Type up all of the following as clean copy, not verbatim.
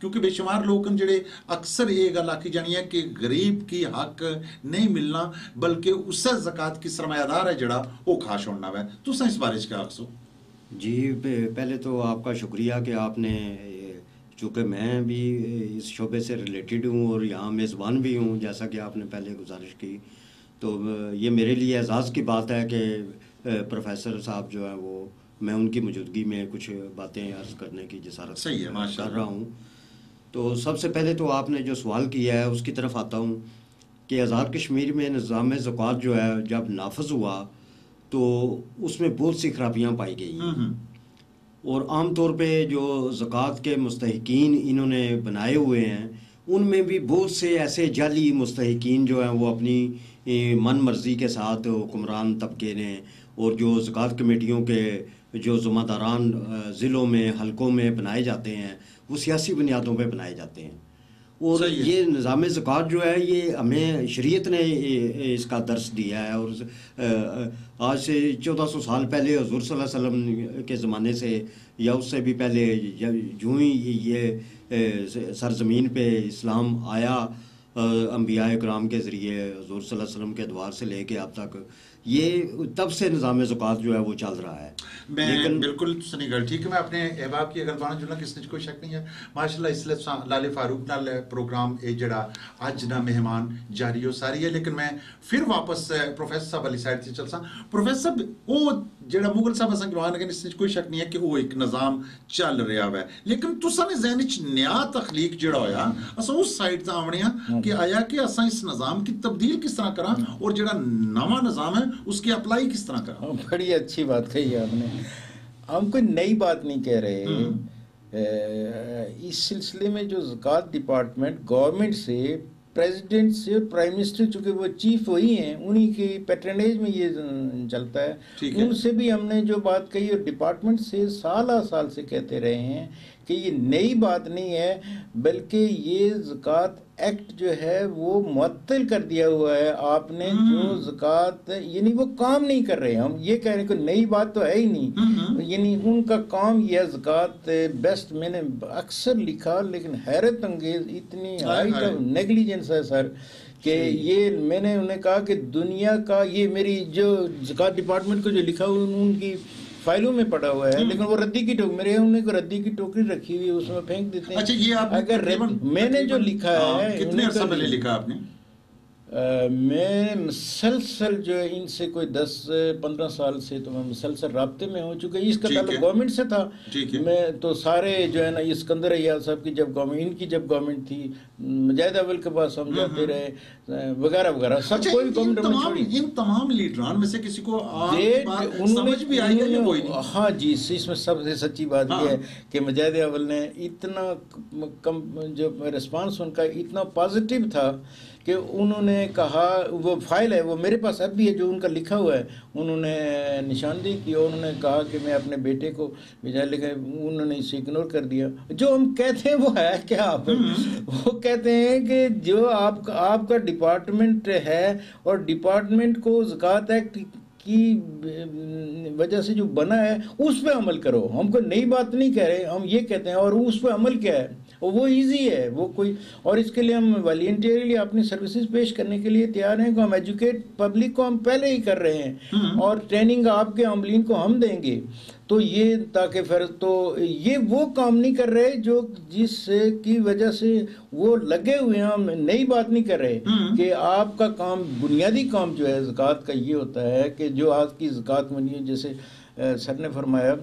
کیونکہ بے شمار لوگ جڑے اکثر یہ گل آکی جانی ہے کہ غریب کی حق نہیں ملنا بلکہ اس سے زکوٰۃ کی سرمایہ دار ہے جڑا وہ کھا چھوڑنا ہے. تو اس بارے کیا آخسو؟ جی پہلے تو آپ کا شکریہ کہ آپ نے، چونکہ میں بھی اس شعبے سے ریلیٹڈ ہوں اور یہاں میزبان بھی ہوں، جیسا کہ آپ نے پہلے گزارش کی، تو یہ میرے لیے اعزاز کی بات ہے کہ پروفیسر صاحب جو ہیں وہ، میں ان کی موجودگی میں کچھ باتیں عرض کرنے کی جسارت کر رہا ہوں. تو سب سے پہلے تو آپ نے جو سوال کیا ہے اس کی طرف آتا ہوں کہ آزاد کشمیر میں نظام زکوٰۃ جو ہے جب نافذ ہوا تو اس میں بہت سی خرابیاں پائی گئیں، اور عام طور پہ جو زکوٰۃ کے مستحقین انہوں نے بنائے ہوئے ہیں ان میں بھی بہت سے ایسے جعلی مستحقین جو ہیں وہ اپنی من مرضی کے ساتھ حکمران طبقے نے، اور جو زکوٰۃ کمیٹیوں کے جو ذمہ داران ضلعوں میں حلقوں میں بنائے جاتے ہیں وہ سیاسی بنیادوں پہ بنائے جاتے ہیں. اور یہ نظام زکوٰۃ جو ہے یہ ہمیں شریعت نے اس کا درس دیا ہے، اور آج سے 1400 سال پہلے حضور صلی اللہ علیہ وسلم کے زمانے سے یا اس سے بھی پہلے جو ہی یہ سرزمین پہ اسلام آیا انبیاء اکرام کے ذریعے حضور صلی اللہ علیہ وسلم کے ادوار سے لے کے اب تک، یہ تب سے نظام زکوٰۃ جو ہے وہ چل رہا ہے. لیکن بالکل سنی گل ٹھیک ہے. میں اپنے احباب کی اگر بانا جلنا کس نے کوئی شک نہیں ہے. ماشاءاللہ اس لیے لال فاروق نال پروگرام اے جڑا اج نہ مہمان جاری ہو ساری ہے. لیکن میں پھر واپس پروفیسر صاحب والی سائڈ سے چلسا. پروفیسر صاحب وہ جڑا مغل صاحب اساں گواہ نے اس نے کوئی شک نہیں ہے کہ وہ ایک نظام چل رہا ہے، لیکن تساں نے ذہن وچ نیا تخلیق جڑا ہویا اساں اس سائڈ تے آونے ہاں کہ آیا کہ اساں اس نظام کی تبدیل کس طرح کراں اور جڑا نواں نظام ہے اس کی اپلائی کس طرح کراں. بڑی اچھی بات کہی آپ نے. ہم کوئی نئی بات نہیں کہہ رہے. اس سلسلے میں جو زکوٰۃ ڈپارٹمنٹ گورنمنٹ سے، پریزیڈنٹ سے اور پرائم منسٹر، چونکہ وہ چیف وہی ہیں، انہی کی پیٹرنیج میں یہ چلتا ہے. ان سے بھی ہم نے جو بات کہی اور ڈپارٹمنٹ سے سالہ سال سے کہتے رہے ہیں کہ یہ نئی بات نہیں ہے، بلکہ یہ زکوٰۃ ایکٹ جو ہے وہ معطل کر دیا ہوا ہے آپ نے. جو زکوٰۃ یعنی وہ کام نہیں کر رہے. ہم یہ کہہ رہے ہیں کہ نئی بات تو ہے ہی نہیں، یعنی ان کا کام یہ زکوٰۃ بیسٹ. میں نے اکثر لکھا لیکن حیرت انگیز اتنی ہائی نیگلیجنس ہے سر کہ یہ میں نے انہیں کہا کہ دنیا کا، یہ میری جو زکوٰۃ ڈپارٹمنٹ کو جو لکھا ان کی فائلوں میں پڑا ہوا ہے، لیکن وہ ردی کی ٹوکری، میرے انہیں کو ردی کی ٹوکری رکھی ہوئی ہے اس میں پھینک دیتے ہیں. اچھا یہ آپ اگر میں نے جو لکھا ہے، کتنے عرصہ پہلے لکھا آپ نے؟ میں مسلسل جو ہے ان سے کوئی 10-15 سال سے تو میں مسلسل رابطے میں ہوں، چونکہ اس کا تعلق گورنمنٹ سے تھا. میں تو سارے جو ہے نا اسکندر ایاز صاحب کی جب گورنمنٹ، ان کی جب گورنمنٹ تھی، مجاہد اول کے پاس ہم جاتے رہے وغیرہ وغیرہ، سب کوئی ان تمام لیڈران میں سے کسی کو سمجھ بھی آئی ہے کوئی نہیں؟ ہاں جی، اس میں سب سے سچی بات یہ ہے کہ مجاہد اول نے اتنا جو ریسپانس ان کا اتنا پازیٹیو تھا کہ انہوں نے کہا، وہ فائل ہے وہ میرے پاس اب بھی ہے جو ان کا لکھا ہوا ہے، انہوں نے نشاندہی کی اور انہوں نے کہا کہ میں اپنے بیٹے کو بھیجا، لیکن انہوں نے اسے اگنور کر دیا. جو ہم کہتے ہیں وہ ہے کیا؟ وہ کہتے ہیں کہ جو آپ کا ڈپارٹمنٹ ہے اور ڈپارٹمنٹ کو زکوٰۃ ایکٹ کی وجہ سے جو بنا ہے اس پہ عمل کرو. ہم کو نئی بات نہیں کہہ رہے، ہم یہ کہتے ہیں. اور اس پہ عمل کیا ہے؟ وہ ایزی ہے، وہ کوئی، اور اس کے لیے ہم والنٹیرلی اپنی سروسز پیش کرنے کے لیے تیار ہیں کہ ہم ایجوکیٹ پبلک کو ہم پہلے ہی کر رہے ہیں اور ٹریننگ آپ کے عاملین کو ہم دیں گے. تو یہ تاکہ پھر تو یہ وہ کام نہیں کر رہے جو جس کی وجہ سے وہ لگے ہوئے ہیں. ہم نئی بات نہیں کر رہے کہ آپ کا کام، بنیادی کام جو ہے زکوٰۃ کا یہ ہوتا ہے کہ جو آج کی زکوٰۃ منی ہے، جیسے سر نے فرمایا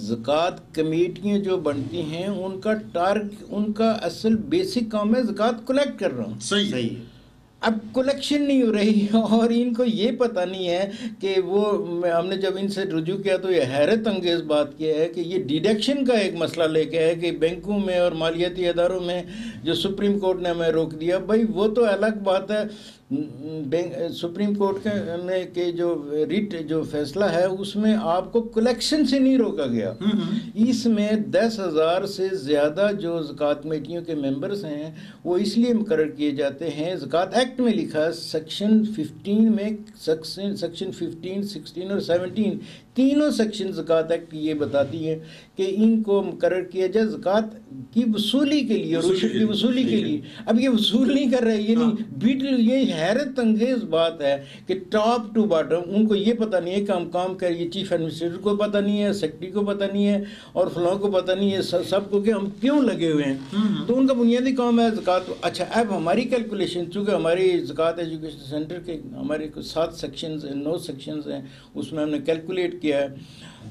زکوٰۃ کمیٹیاں جو بنتی ہیں ان کا اصل بیسک کام ہے زکوٰۃ کلیکٹ کر رہا ہوں. صحیح. اب کلیکشن نہیں ہو رہی اور ان کو یہ پتہ نہیں ہے کہ وہ، ہم نے جب ان سے رجوع کیا تو یہ حیرت انگیز بات کیا ہے کہ یہ ڈیڈکشن کا ایک مسئلہ لے کے ہے کہ بینکوں میں اور مالیاتی اداروں میں جو سپریم کورٹ نے ہمیں روک دیا. بھائی وہ تو الگ بات ہے. سپریم کورٹ کے جو ریٹ جو فیصلہ ہے اس میں آپ کو کلیکشن سے نہیں روکا گیا. اس میں 10,000 سے زیادہ جو زکوٰۃ کمیٹیوں کے ممبرز ہیں وہ اس لیے مقرر کیے جاتے ہیں. زکوٰۃ ایکٹ میں لکھا ہے سیکشن 15 میں، سیکشن 15، 16 اور 17 تینوں سیکشن زکوٰۃ ایکٹ یہ بتاتی ہیں کہ ان کو مقرر کیا جائے زکوٰۃ کی وصولی کے لیے اور عشر کی وصولی کے لیے. اب یہ وصول نہیں کر رہے، یہ نہیں. یہ حیرت انگیز بات ہے کہ ٹاپ ٹو باٹم ان کو یہ پتہ نہیں ہے کہ ہم کام کر، یہ چیف ایڈمنسٹریٹر کو پتہ نہیں ہے، سیکرٹری کو پتہ نہیں ہے اور فلاں کو پتہ نہیں ہے، سب کو کہ ہم کیوں لگے ہوئے ہیں. تو ان کا بنیادی کام ہے زکوٰۃ. اچھا اب ہماری کیلکولیشن، چونکہ ہماری زکوٰۃ ایجوکیشن سینٹر کے ہمارے 7 سیکشنز 9 سیکشنز ہیں، اس میں ہم نے کیلکولیٹ کیا ہے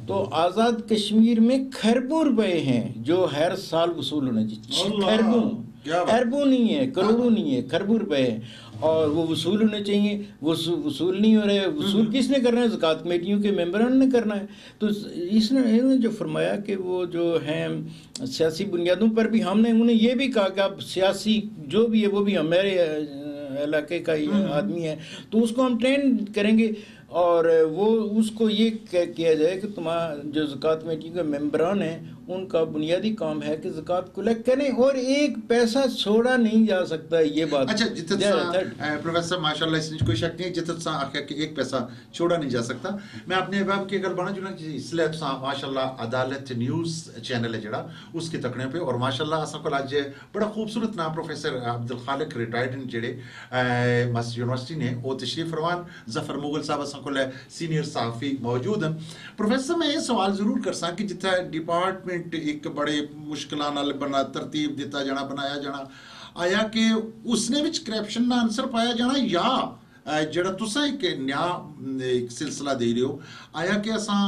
تو آزاد کشمیر میں کھربوں روپے ہیں جو ہر سال وصول ہونے چاہیے. اربوں نہیں ہے، کروڑوں نہیں ہے، کھربوں روپے ہیں اور وہ وصول ہونے چاہیے. وہ وصول نہیں ہو رہے. وصول کس نے کرنا ہے؟ زکوٰۃ کمیٹیوں کے ممبران نے کرنا ہے. تو اس نے جو فرمایا کہ وہ جو ہیں سیاسی بنیادوں پر بھی، ہم نے انہیں یہ بھی کہا کہ آپ سیاسی جو بھی ہے وہ بھی ہمارے علاقے کا ہی آدمی ہے تو اس کو ہم ٹرین کریں گے اور وہ اس کو یہ کیا جائے کہ تمہارا جو زکوٰۃ کمیٹی کے ممبران ہیں ان کا بنیادی کام ہے کہ زکوٰۃ کلیکٹ کریں اور ایک پیسہ چھوڑا نہیں جا سکتا. یہ بات اچھا جتنا پروفیسر ماشاءاللہ اس میں کوئی شک نہیں جتنا سا آخیا کہ ایک پیسہ چھوڑا نہیں جا سکتا. میں اپنے احباب کی گل بنا چنا اس لیے ماشاءاللہ عدالت نیوز چینل ہے جڑا اس کے تکڑے پہ اور ماشاءاللہ اساں کو اج بڑا خوبصورت نام پروفیسر عبدالخالق ریٹائرڈ جڑے ماسٹر یونیورسٹی نے وہ تشریف فرمان. ظفر مغل صاحب اساں کو سینئر صحافی موجود ہیں. پروفیسر میں یہ سوال ضرور کر سا کہ جتھا ڈپارٹمنٹ ایک بڑے مشکلاں نال بنا ترتیب دیتا جانا بنایا جانا آیا کہ اس نے وچ کرپشن نہ آنسر پایا جانا یا جڑا تساں ایک نیا ایک سلسلہ دے رہے ہو آیا کہ اساں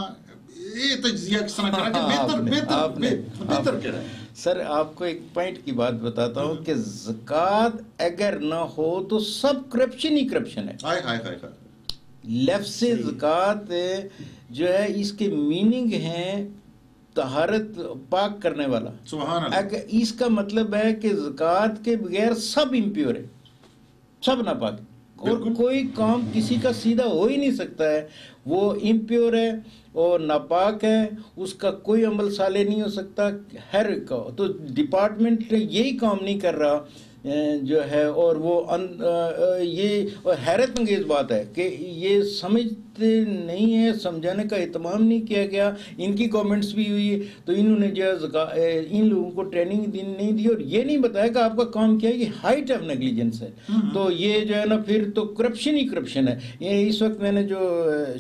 یہ تجزیہ کس طرح کرا کہ بہتر کیا ہے؟ سر آپ کو ایک پوائنٹ کی بات بتاتا ہوں کہ زکوٰۃ اگر نہ ہو تو سب کرپشن ہی کرپشن ہے. لفظ زکوٰۃ جو ہے اس کے میننگ ہیں طہارت پاک کرنے والا. اگر اس کا مطلب ہے کہ زکوٰۃ کے بغیر سب امپیور ہے، سب ناپاک اور کوئی کام کسی کا سیدھا ہو ہی نہیں سکتا ہے. وہ امپیور ہے اور ناپاک ہے، اس کا کوئی عمل صالح نہیں ہو سکتا. ہر کا تو ڈپارٹمنٹ یہی کام نہیں کر رہا جو ہے اور وہ یہ حیرت انگیز بات ہے کہ یہ سمجھتے نہیں ہے، سمجھانے کا اہتمام نہیں کیا گیا. ان کی کامنٹس بھی ہوئی تو انہوں نے جو ہے ان لوگوں کو ٹریننگ نہیں دی اور یہ نہیں بتایا کہ آپ کا کام کیا ہے. یہ ہائٹ آف نیگلیجنس ہے. تو یہ جو ہے نا پھر تو کرپشن ہی کرپشن ہے. یہ اس وقت میں نے جو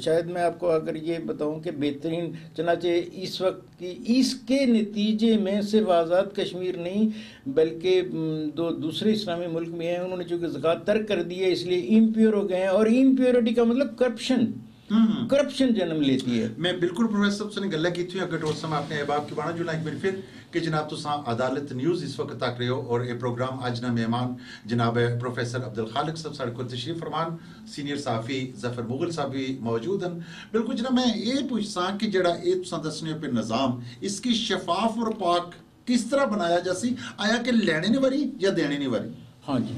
شاید میں آپ کو اگر یہ بتاؤں کہ بہترین چنانچہ اس وقت کی اس کے نتیجے میں صرف آزاد کشمیر نہیں بلکہ دوسرے اسلامی ملک میں ہیں انہوں نے چونکہ زکوٰۃ ترک کر دی ہے اس لیے امپیور ہو گئے ہیں اور امپیورٹی کا مطلب کرپشن جنم لیتی ہے. میں بالکل پروفیسر صاحب سے نے گلہ کی تھی اگر ٹور سما اپنے احباب کی بانا جو ایک بار پھر کہ جناب تو عدالت نیوز اس وقت تک رہے ہو اور یہ پروگرام آج نا مہمان جناب پروفیسر عبدالخالق صاحب ساڑھے کو تشریف فرمان سینئر صحافی ظفر مغل صاحب بھی موجود ہیں. بالکل جناب میں یہ پوچھ سا کہ جڑا یہ تساں دسنے پہ نظام اس کی شفاف اور پاک کس طرح بنایا جاسی آیا کہ لینے نہیں واری یا دینے نہیں واری؟ ہاں جی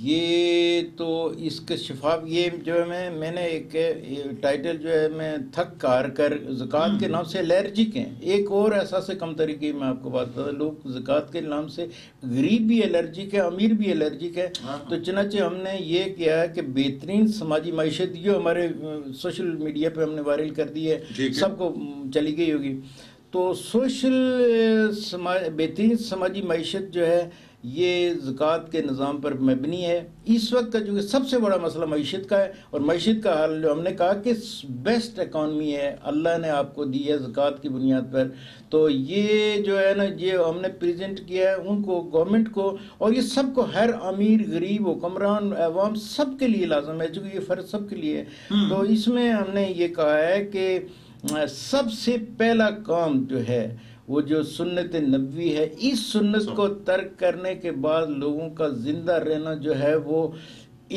یہ تو اس کے شفاف یہ جو ہے میں نے ایک ٹائٹل جو ہے میں تھک کار کر زکوٰۃ کے نام سے الرجک ہیں. ایک اور احساس کم طریقے میں آپ کو بات بتا لوگ زکوٰۃ کے نام سے غریب بھی الرجک ہے امیر بھی الرجک ہے. تو چنانچہ ہم نے یہ کیا ہے کہ بہترین سماجی معیشت جو ہمارے سوشل میڈیا پہ ہم نے وائرل کر دی ہے سب کو چلی گئی ہوگی. تو بہترین سماجی معیشت جو ہے یہ زکوٰۃ کے نظام پر مبنی ہے. اس وقت کا جو سب سے بڑا مسئلہ معیشت کا ہے اور معیشت کا حل جو ہم نے کہا کہ بیسٹ اکانومی ہے اللہ نے آپ کو دی ہے زکوٰۃ کی بنیاد پر. تو یہ جو ہے نا یہ ہم نے پریزنٹ کیا ہے ان کو گورنمنٹ کو اور یہ سب کو ہر امیر غریب حکمران عوام سب کے لیے لازم ہے چونکہ یہ فرض سب کے لیے ہے. تو اس میں ہم نے یہ کہا ہے کہ سب سے پہلا کام جو ہے وہ جو سنت نبوی ہے اس سنت کو ترک کرنے کے بعد لوگوں کا زندہ رہنا جو ہے وہ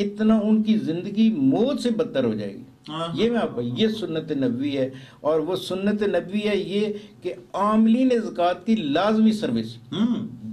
اتنا ان کی زندگی موت سے بدتر ہو جائے گی. یہ میں آپ کو یہ سنت نبوی ہے اور وہ سنت نبوی ہے یہ کہ عاملین زکوٰۃ کی لازمی سروس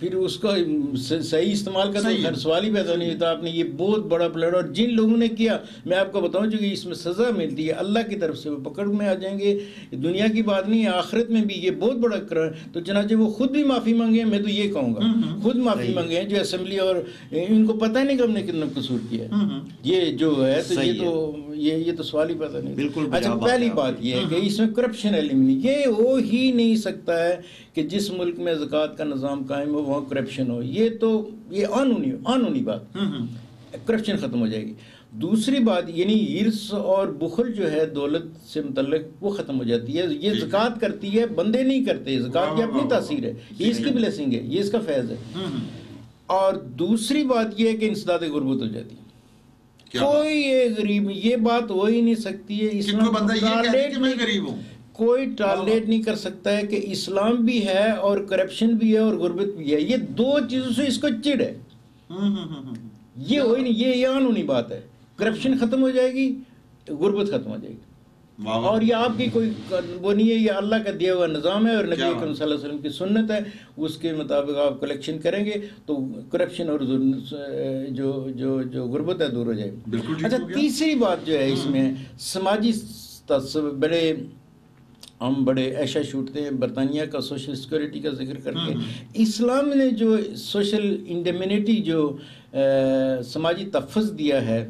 پھر اس کا صحیح استعمال کا تو سوال ہی پیدا نہیں ہوتا. آپ نے یہ بہت بڑا پلٹ، اور جن لوگوں نے کیا میں آپ کو بتاؤں چونکہ اس میں سزا ملتی ہے اللہ کی طرف سے، وہ پکڑ میں آ جائیں گے. دنیا کی بات نہیں ہے، آخرت میں بھی یہ بہت بڑا تو چنانچہ وہ خود بھی معافی مانگے ہیں. میں تو یہ کہوں گا خود معافی مانگے ہیں جو اسمبلی، اور ان کو پتہ نہیں کہ ہم نے کتنا قصور کیا ہے. یہ جو ہے تو یہ تو سوال ہی پیدا نہیں. بالکل. اچھا پہلی بات یہ ہے کہ اس میں کرپشن ایلیمنٹ یہ ہو ہی نہیں سکتا ہے کہ جس ملک میں زکوٰۃ کا نظام قائم ہو وہاں کرپشن ہو. یہ قانونی بات، کرپشن ختم ہو جائے گی. دوسری بات یعنی ہرس اور بخل جو ہے دولت سے متعلق وہ ختم ہو جاتی ہے. یہ زکوٰۃ کرتی ہے، بندے نہیں کرتے. زکوٰۃ کی اپنی تاثیر ہے، یہ اس کی بلیسنگ ہے، یہ اس کا فیض ہے. اور دوسری بات یہ ہے کہ انسداد غربت ہو جاتی ہے. کوئی ایک غریب، یہ بات ہو ہی نہیں سکتی ہے. اسلام کوئی ٹالریٹ نہیں کر سکتا ہے کہ اسلام بھی ہے اور کرپشن بھی ہے اور غربت بھی ہے. یہ دو چیزوں سے اس کو چڑ ہے. یہ ہو ہی نہیں، یہ قانونی بات ہے. کرپشن ختم ہو جائے گی، غربت ختم ہو جائے گی. اور یہ آپ کی کوئی وہ نہیں ہے، یہ اللہ کا دیا ہوا نظام ہے اور نبی اکرم صلی اللہ علیہ وسلم کی سنت ہے. اس کے مطابق آپ کلیکشن کریں گے تو کرپشن اور جو غربت ہے دور ہو جائے گی. اچھا تیسری بات جو ہے اس میں سماجی ہم بڑے ایشا چھوٹتے ہیں برطانیہ کا سوشل سیکورٹی کا ذکر کر کے. اسلام نے جو سوشل انڈیمنیٹی جو سماجی تحفظ دیا ہے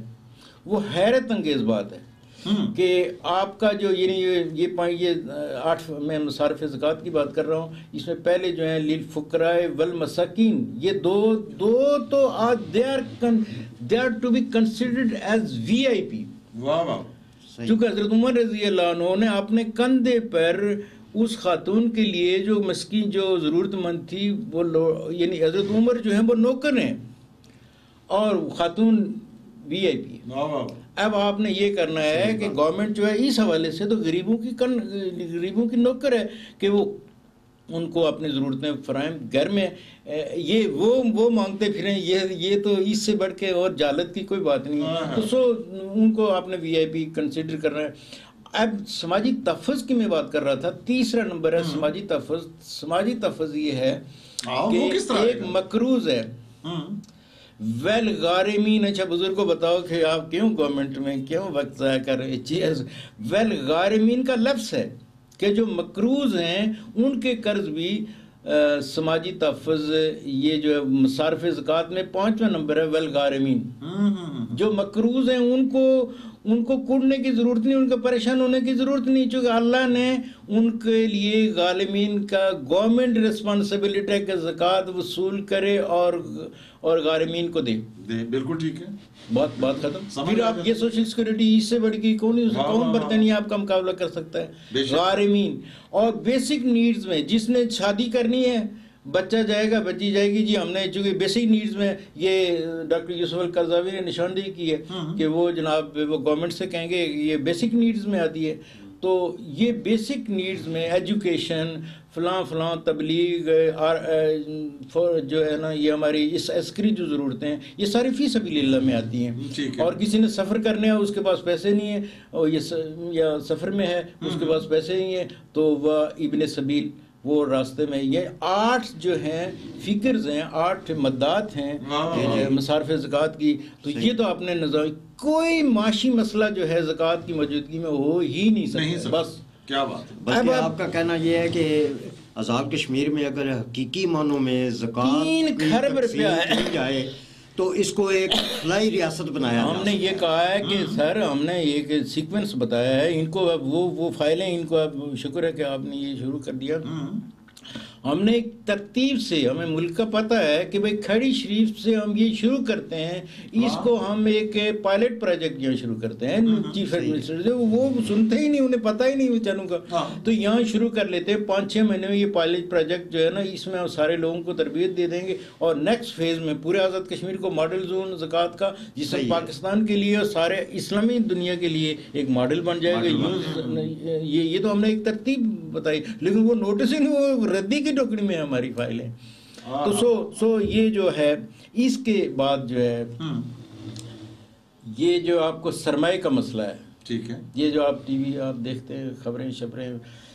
وہ حیرت انگیز بات ہے کہ آپ کا جو یعنی یہ 8 میں مصارف زکوٰۃ کی بات کر رہا ہوں. اس میں پہلے جو ہیں للفقراء والمساکین، یہ دو تو they are to be considered as VIP. چونکہ حضرت عمر رضی اللہ عنہ نے اپنے کندھے پر اس خاتون کے لیے جو مسکین جو ضرورت مند تھی وہ یعنی حضرت عمر جو ہیں وہ نوکر ہیں اور خاتون VIP ہے. اب آپ نے یہ کرنا ہے کہ گورنمنٹ جو ہے اس حوالے سے تو غریبوں کی نوکر ہے کہ وہ ان کو اپنی ضرورتیں فراہم گھر میں یہ وہ مانگتے پھریں. یہ تو اس سے بڑھ کے اور جہالت کی کوئی بات نہیں ہے. تو ان کو آپ نے VIP کنسیڈر کرنا ہے. اب سماجی تحفظ کی میں بات کر رہا تھا. تیسرا نمبر ہے سماجی تحفظ. سماجی تحفظ یہ ہے کہ ایک مقروض ہے غارمین. اچھا بزرگ کو بتاؤ کہ آپ کیوں گورنمنٹ میں کیوں وقت ضائع کر رہے چیز. غارمین کا لفظ ہے کہ جو مقروض ہیں ان کے قرض بھی سماجی تحفظ. یہ جو ہے مصارف زکوٰۃ میں 5واں نمبر ہے غارمین. جو مقروض ہیں ان کو کوڑنے کی ضرورت نہیں، ان کو پریشان ہونے کی ضرورت نہیں، چونکہ اللہ نے ان کے لیے غارمین کا گورنمنٹ ریسپانسبلٹی ہے کہ زکوٰۃ وصول کرے اور غارمین کو دے. بالکل ٹھیک ہے، بات ختم. پھر آپ یہ سوشل سیکورٹی اس سے بڑھ کے کون برطانیہ آپ کا مقابلہ کر سکتا ہے. غارمین اور بیسک نیڈز میں جس نے شادی کرنی ہے، بچہ جائے گا بچی جائے گی، جی ہم نے چونکہ بیسک نیڈز میں یہ ڈاکٹر یوسف القرضاوی نے نشاندہی کی ہے کہ وہ جناب وہ گورنمنٹ سے کہیں گے یہ بیسک نیڈز میں آتی ہے. تو یہ بیسک نیڈز میں ایجوکیشن فلاں تبلیغ جو ہے نا یہ ہماری اس عسکری جو ضرورتیں ہیں یہ ساری فی سبیل اللہ میں آتی ہیں. اور کسی نے سفر کرنے ہے اس کے پاس پیسے نہیں ہیں اور یا سفر میں ہے اس کے پاس پیسے نہیں ہیں تو وہ ابن سبیل وہ راستے میں. یہ 8 جو ہیں فکرز ہیں، 8 مدات ہیں مصارف زکوٰۃ کی. تو یہ تو آپ نے نظام کوئی معاشی مسئلہ جو ہے زکوٰۃ کی موجودگی میں ہو ہی نہیں سکتا. بس کیا بات ہے. بلکہ آپ کا کہنا یہ ہے کہ آزاد کشمیر میں اگر حقیقی معنوں میں زکوٰۃ 3 کھرب روپیہ ہے جائے تو اس کو ایک فلائی ریاست بنایا. ہم نے یہ کہا ہے کہ سر ہم نے یہ سیکوینس بتایا ہے ان کو. اب وہ فائلیں ان کو اب شکر ہے کہ آپ نے یہ شروع کر دیا. ہم نے ایک ترتیب سے ہمیں ملک کا پتہ ہے کہ بھئی کھڑی شریف سے ہم یہ شروع کرتے ہیں. اس کو ہم ایک پائلٹ پروجیکٹ یہاں شروع کرتے ہیں. چیف ایڈمنسٹریٹر سے وہ سنتے ہی نہیں، انہیں پتہ ہی نہیں بیچاروں کا. تو یہاں شروع کر لیتے ہیں 5-6 مہینے میں یہ پائلٹ پروجیکٹ جو ہے نا اس میں سارے لوگوں کو تربیت دے دیں گے. اور نیکسٹ فیز میں پورے آزاد کشمیر کو ماڈل زون زکوٰۃ کا جس میں پاکستان کے لیے اور سارے اسلامی دنیا کے لیے ایک ماڈل بن جائے گا. یہ تو ہم نے ایک ترتیب بتائی لیکن وہ نوٹس ہی نہیں، وہ ردی کی ٹوکری میں ہماری فائل ہے. تو سو یہ جو ہے اس کے بعد جو ہے یہ جو آپ کو سرمایہ کا مسئلہ ہے ٹھیک ہے. یہ جو آپ ٹی وی آپ دیکھتے ہیں خبریں شبریں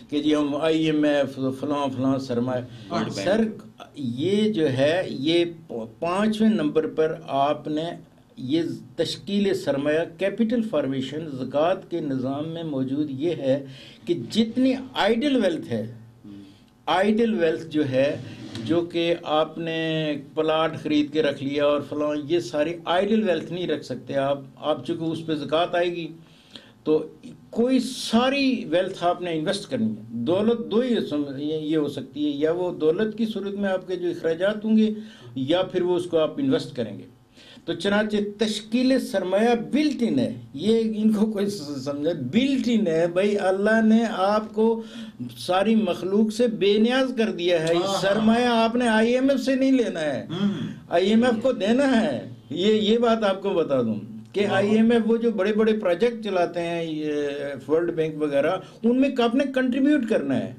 کہ جی ہم IMF فلاں سرمایہ، سر یہ جو ہے یہ 5ویں نمبر پر آپ نے یہ تشکیل سرمایہ کیپٹل فارمیشن زکوٰۃ کے نظام میں موجود یہ ہے کہ جتنی آئیڈل ویلتھ ہے، آئیڈل ویلتھ جو ہے جو کہ آپ نے پلاٹ خرید کے رکھ لیا اور فلاں، یہ ساری آئیڈل ویلتھ نہیں رکھ سکتے آپ چونکہ اس پہ زکوٰۃ آئے گی تو کوئی ساری ویلتھ آپ نے انویسٹ کرنی ہے. دولت دو ہی یہ ہو سکتی ہے، یا وہ دولت کی صورت میں آپ کے جو اخراجات ہوں گے یا پھر وہ اس کو آپ انویسٹ کریں گے. تو چنانچہ تشکیل سرمایہ بلٹ ان ہے، یہ ان کو کوئی سمجھے بلٹ ان ہے. بھائی اللہ نے آپ کو ساری مخلوق سے بے نیاز کر دیا ہے. سرمایہ آپ نے IMF سے نہیں لینا ہے، IMF کو دینا ہے. یہ بات آپ کو بتا دوں کہ IMF وہ جو بڑے بڑے پروجیکٹ چلاتے ہیں ورلڈ بینک وغیرہ، ان میں آپ نے کنٹریبیوٹ کرنا ہے،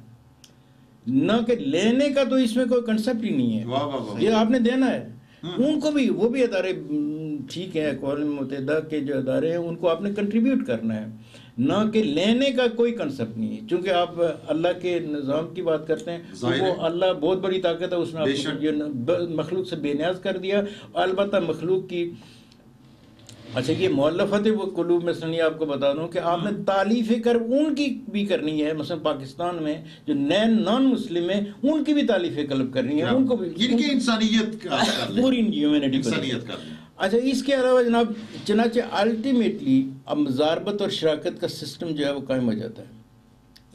نہ کہ لینے کا. تو اس میں کوئی کنسپٹ ہی نہیں ہے، یہ آپ نے دینا ہے. ان کو بھی وہ بھی ادارے ٹھیک ہیں، اقوام متحدہ کے جو ادارے ہیں ان کو آپ نے کنٹریبیوٹ کرنا ہے، نہ کہ لینے کا کوئی کنسپٹ نہیں ہے. چونکہ آپ اللہ کے نظام کی بات کرتے ہیں، وہ اللہ بہت بڑی طاقت ہے، اس نے آپ کو مخلوق سے بے نیاز کر دیا. البتہ مخلوق کی اچھا یہ مؤلفت وہ قلوب میں سنی آپ کو بتا دوں کہ آپ نے تعلیف کر ان کی بھی کرنی ہے. مثلا پاکستان میں جو نان مسلم ہیں ان کی بھی تعلیف قلب کرنی ہے، ان کو بھی انسانیت کا پوری ہیومینٹی. اچھا اس کے علاوہ جناب چنانچہ الٹیمیٹلی اب مزاربت اور شراکت کا سسٹم جو ہے وہ قائم ہو جاتا ہے.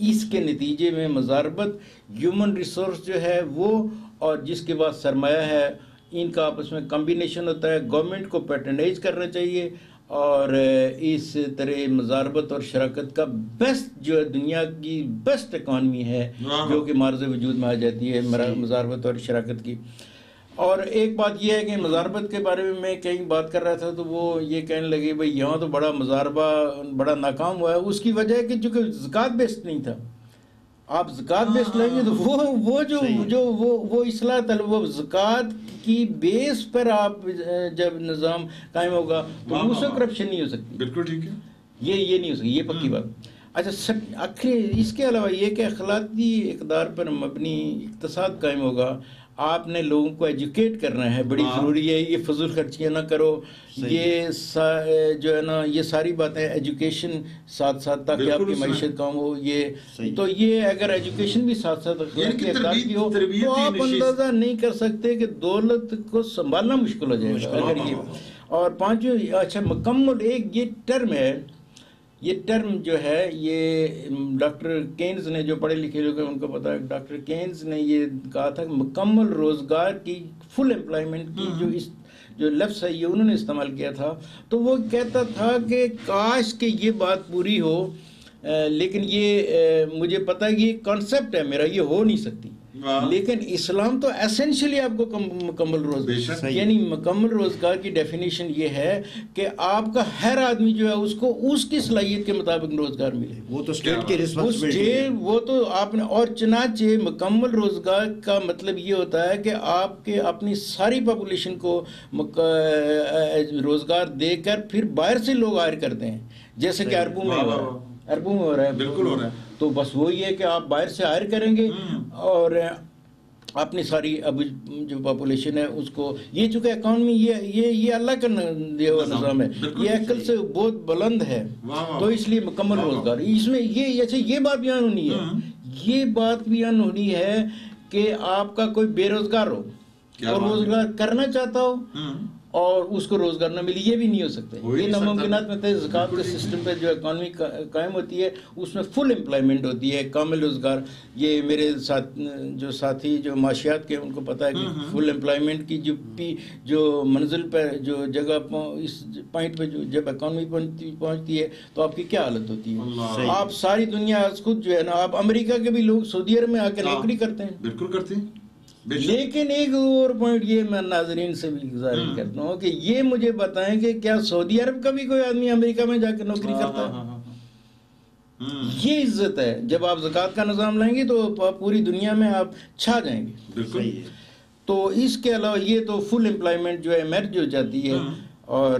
اس کے نتیجے میں مزاربت ہیومن ریسورس جو ہے وہ اور جس کے بعد سرمایہ ہے ان کا آپس میں کمبینیشن ہوتا ہے. گورنمنٹ کو پیٹرنائز کرنا چاہیے اور اس طرح مزاربت اور شراکت کا بیسٹ جو ہے دنیا کی بیسٹ اکانومی ہے جو کہ معرض وجود میں آ جاتی ہے مزاربت اور شراکت کی. اور ایک بات یہ ہے کہ مزاربت کے بارے میں کہیں بات کر رہا تھا تو وہ یہ کہنے لگے بھائی یہاں تو بڑا مزاربہ بڑا ناکام ہوا ہے. اس کی وجہ ہے کہ چونکہ زکوٰۃ بیسڈ نہیں تھا. آپ زکوٰۃ بیسڈ لیں گے تو وہ اصلاح طلب وہ زکوٰۃ کی بیس پر آپ جب نظام قائم ہوگا تو اس سے کرپشن نہیں ہو سکتی. بالکل ٹھیک ہے، یہ نہیں ہو سکتی، یہ پکی بات. اچھا اس کے علاوہ یہ کہ اخلاقی اقدار پر مبنی اقتصاد قائم ہوگا. آپ نے لوگوں کو ایجوکیٹ کرنا ہے، بڑی ضروری ہے. یہ فضول خرچیاں نہ کرو، یہ جو ہے نا یہ ساری باتیں ایجوکیشن ساتھ ساتھ تاکہ آپ کی معیشت کام ہو. یہ تو یہ اگر ایجوکیشن بھی ساتھ ساتھ اخلاقی اقدار کی ہو تو آپ اندازہ نہیں کر سکتے کہ دولت کو سنبھالنا مشکل ہو جائے گا اگر یہ. اور پانچویں اچھا مکمل ایک یہ ٹرم ہے، یہ ٹرم جو ہے یہ ڈاکٹر کینز نے، جو پڑھے لکھے لوگ ہیں ان کو پتا ہے، ڈاکٹر کینز نے یہ کہا تھا کہ مکمل روزگار کی فل امپلائمنٹ کی جو لفظ ہے یہ انہوں نے استعمال کیا تھا. تو وہ کہتا تھا کہ کاش کہ یہ بات پوری ہو، لیکن یہ مجھے پتا ہے کہ یہ کانسیپٹ ہے میرا، یہ ہو نہیں سکتی. لیکن اسلام تو ایسنشلی آپ کو مکمل روزگار، یعنی مکمل روزگار کی ڈیفینیشن یہ ہے کہ آپ کا ہر آدمی جو ہے اس کو اس کی صلاحیت کے مطابق روزگار ملے. وہ تو اسٹیٹ کی رسپانسبلٹی ہے، وہ تو آپ نے. اور چنانچہ مکمل روزگار کا مطلب یہ ہوتا ہے کہ آپ کے اپنی ساری پاپولیشن کو روزگار دے کر پھر باہر سے لوگ ہائر کرتے ہیں، جیسے کہ عربوں میں ہو رہا ہے. بالکل ہو رہا ہے. تو بس وہی ہے کہ آپ باہر سے ہائر کریں گے اور اپنی ساری اب جو پاپولیشن ہے اس کو، یہ چونکہ اکانومی یہ اللہ کا دیا ہوا نظام ہے، یہ عقل سے بہت بلند ہے. تو اس لیے مکمل روزگار اس میں یہ بات بیان ہونی ہے، یہ بات بیان ہونی ہے کہ آپ کا کوئی بے روزگار ہو اور روزگار کرنا چاہتا ہو اور اس کو روزگار نہ ملی، یہ بھی نہیں ہو سکتا. یہ ناممکنات میں تھے. زکوٰۃ کے سسٹم پہ جو اکانومی قائم ہوتی ہے اس میں فل امپلائمنٹ ہوتی ہے، کامل روزگار. یہ میرے ساتھ جو ساتھی جو معاشیات کے ان کو پتہ ہے کہ فل امپلائمنٹ کی جو منزل پہ جو جگہ اس پوائنٹ پہ جب اکانومی پہنچتی ہے تو آپ کی کیا حالت ہوتی ہے. آپ ساری دنیا خود جو ہے نا، آپ امریکہ کے بھی لوگ سعودی عرب میں آ کے نوکری کرتے ہیں. بالکل کرتے ہیں. لیکن ایک اور پوائنٹ یہ میں ناظرین سے بھی گزارش کرتا ہوں کہ یہ مجھے بتائیں کہ کیا سعودی عرب کا بھی کوئی آدمی امریکہ میں جا کے نوکری کرتا ہے؟ یہ عزت ہے. جب آپ زکوٰۃ کا نظام لائیں گے تو پوری دنیا میں آپ چھا جائیں گے. بالکل. تو اس کے علاوہ یہ تو فل امپلائمنٹ جو ہے میرج ہو جاتی ہے. اور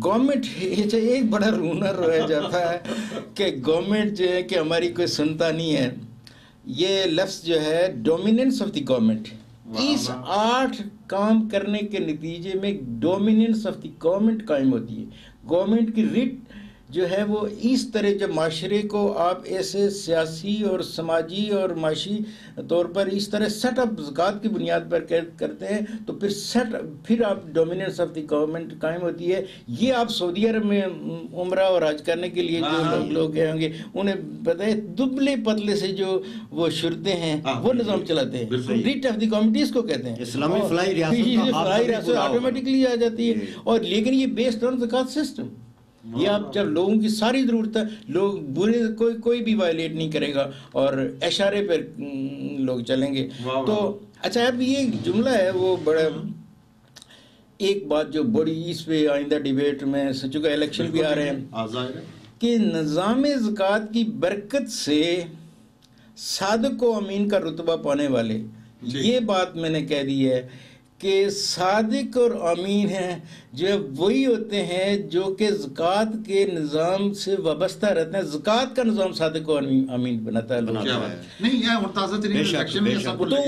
گورنمنٹ ایک بڑا رونر رہ جاتا ہے کہ گورنمنٹ جو ہے کہ ہماری کوئی سنتا نہیں ہے. یہ لفظ جو ہے ڈومیننس آف دی گورنمنٹ، اس 8 کام کرنے کے نتیجے میں ڈومیننس آف دی گورنمنٹ قائم ہوتی ہے. گورنمنٹ کی ریٹ جو ہے وہ اس طرح جب معاشرے کو آپ ایسے سیاسی اور سماجی اور معاشی طور پر اس طرح سیٹ اپ زکوٰۃ کی بنیاد پر کرتے ہیں تو پھر آپ ڈومیننس آف دی گورنمنٹ قائم ہوتی ہے. یہ آپ سعودی عرب میں عمرہ اور حج کرنے کے لیے جو لوگ ہوں گے انہیں پتہ ہے دبلے پتلے سے جو وہ شرطیں ہیں وہ نظام چلاتے ہیں. ریٹ آف دی گورنمنٹ اس کو کہتے ہیں. اسلامی فلاحی ریاست آٹومیٹکلی آ جاتی ہے. اور لیکن یہ بیسڈ آن زکوٰۃ سسٹم. یہ آپ جب لوگوں کی ساری ضرورت ہے لوگ برے کوئی بھی وائلیٹ نہیں کرے گا اور اشارے پر لوگ چلیں گے. تو اچھا اب یہ جملہ ہے وہ بڑا ایک بات جو بڑی اس پہ آئندہ ڈیبیٹ میں چونکہ الیکشن بھی آ رہے ہیں کہ نظام زکوٰۃ کی برکت سے صادق و امین کا رتبہ پانے والے، یہ بات میں نے کہہ دی ہے کہ صادق اور امین ہیں جو وہی ہوتے ہیں جو کہ زکوٰۃ کے نظام سے وابستہ رہتے ہیں. زکوٰۃ کا نظام صادق و امین بناتا ہے. تو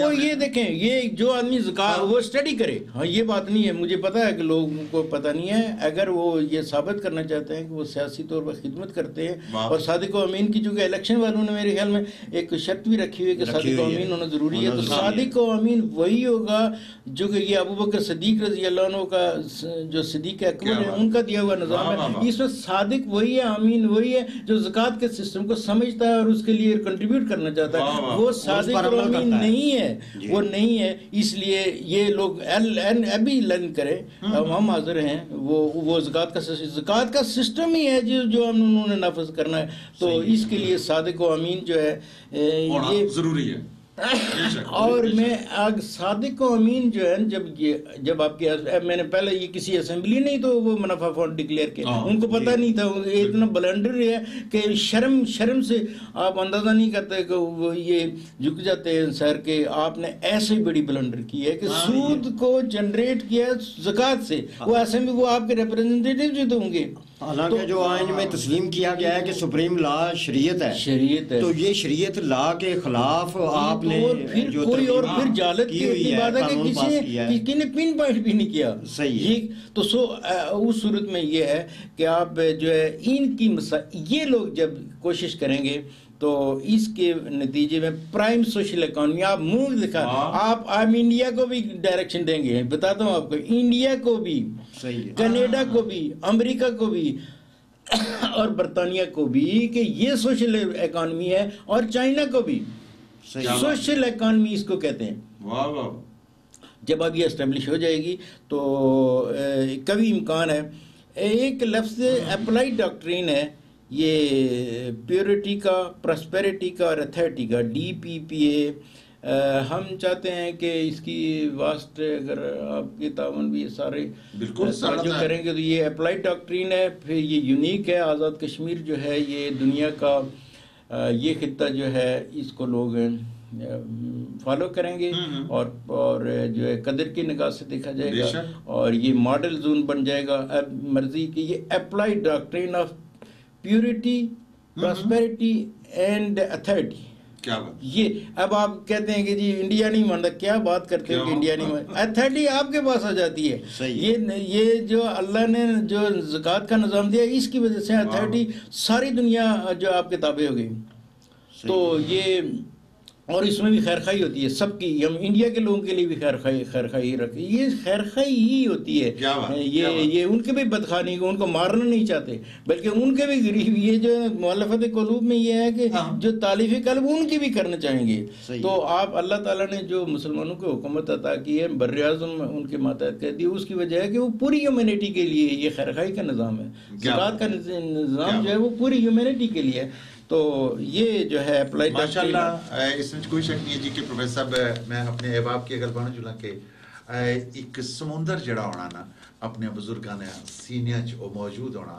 وہ یہ دیکھیں یہ جو آدمی زکوٰۃ وہ اسٹڈی کرے. ہاں یہ بات نہیں ہے، مجھے پتا ہے کہ لوگوں کو پتہ نہیں ہے. اگر وہ یہ ثابت کرنا چاہتے ہیں کہ وہ سیاسی طور پر خدمت کرتے ہیں اور صادق و امین کی چونکہ الیکشن والوں نے میرے خیال میں ایک شرط بھی رکھی ہوئی ہے کہ صادق و امین ہونا ضروری ہے. تو صادق و امین وہی ہوگا جو کہ یہ ابو بکر صدیق رضی اللہ عنہ کا جو صدیق اکبر ہے ان کا دیا ہوا نظام ہے. اس میں صادق وہی ہے، امین وہی ہے جو زکوٰۃ کے سسٹم کو سمجھتا ہے اور اس کے لیے کنٹریبیوٹ کرنا چاہتا ہے. وہ صادق اور امین نہیں ہے، وہ نہیں ہے. اس لیے یہ لوگ ابھی لرن کریں، ہم حاضر ہیں. وہ زکوٰۃ کا سسٹم ہی ہے جو انہوں نے نافذ کرنا ہے. تو اس کے لیے صادق و امین جو ہے یہ ضروری ہے. اور میں صادق و امین جو ہے جب آپ کے میں نے پہلے یہ کسی اسمبلی نہیں تو وہ منافع فنڈ ڈکلیئر کیا، ان کو پتہ نہیں تھا. اتنا بلنڈر ہے کہ شرم سے آپ اندازہ نہیں کرتے کہ وہ یہ جھک جاتے ہیں سر کہ آپ نے ایسے بڑی بلنڈر کی ہے کہ سود کو جنریٹ کیا زکوٰۃ سے. وہ اسمبلی وہ آپ کے ریپرزنٹیٹیو جو ہوں گے. حالانکہ جو آئین میں تسلیم کیا گیا ہے کہ سپریم لا شریعت ہے تو یہ شریعت لا کے خلاف آپ نے جو کوئی اور پھر جالت کی بات ہے کہ کسی نے پن پوائنٹ بھی نہیں کیا. صحیح. تو اس صورت میں یہ ہے کہ آپ جو ہے ان کی یہ لوگ جب کوشش کریں گے تو اس کے نتیجے میں پرائم سوشل اکانومی آپ منہ دکھا آپ انڈیا کو بھی ڈائریکشن دیں گے. بتاتا ہوں آپ کو انڈیا کو بھی، کینیڈا کو بھی، امریکہ کو بھی اور برطانیہ کو بھی کہ یہ سوشل اکانومی ہے اور چائنا کو بھی سوشل اکانومی اس کو کہتے ہیں. جب اب یہ اسٹیبلش ہو جائے گی تو کبھی امکان ہے. ایک لفظ اپلائیڈ ڈاکٹرین ہے یہ پیورٹی کا، پراسپیرٹی کا اور اتھارٹی کا، DPPA. ہم چاہتے ہیں کہ اس کی واسط اگر آپ کی تعاون بھی سارے جو کریں گے تو یہ اپلائیڈ ڈاکٹرین ہے. پھر یہ یونیک ہے. آزاد کشمیر جو ہے یہ دنیا کا یہ خطہ جو ہے اس کو لوگ فالو کریں گے اور جو ہے قدر کی نگاہ سے دیکھا جائے گا اور یہ ماڈل زون بن جائے گا. مرضی کی یہ applied doctrine of purity, prosperity and authority. یہ اب آپ کہتے ہیں کہ جی انڈیا نہیں مانتا، کیا بات کرتے ہیں کہ انڈیا نہیں مانتا. اتھارٹی آپ کے پاس آ جاتی ہے. یہ جو اللہ نے جو زکوٰۃ کا نظام دیا اس کی وجہ سے اتھارٹی ساری دنیا جو آپ کے تابع ہو گئی. تو یہ اور اس میں بھی خیر خواہی ہوتی ہے سب کی. ہم انڈیا کے لوگوں کے لیے بھی خیر خواہی رکھیں. یہ خیر خواہی ہی ہوتی ہے. یہ ان کے بھی بدخوانی کو ان کو مارنا نہیں چاہتے بلکہ ان کے بھی غریب یہ جو مؤلفت قلوب میں یہ ہے کہ جو تالیف قلب ان کی بھی کرنا چاہیں گے. تو آپ اللہ تعالیٰ نے جو مسلمانوں کو حکومت عطا کی ہے بر اعظم ان کے ماتحت کر دی اس کی وجہ ہے کہ وہ پوری ہیومینٹی کے لیے یہ خیر خواہی کا نظام ہے. زکوٰۃ کا نظام جو ہے وہ پوری ہیومینٹی کے لیے ہے. تو یہ جو ہے اپلائی ماشاءاللہ اس میں کوئی شک نہیں ہے جی کہ پروفیسر صاحب میں اپنے احباب کی اگر بنا چلا کہ ایک سمندر جڑا ہونا نا اپنے بزرگاں نے سینیاں چ موجود ہونا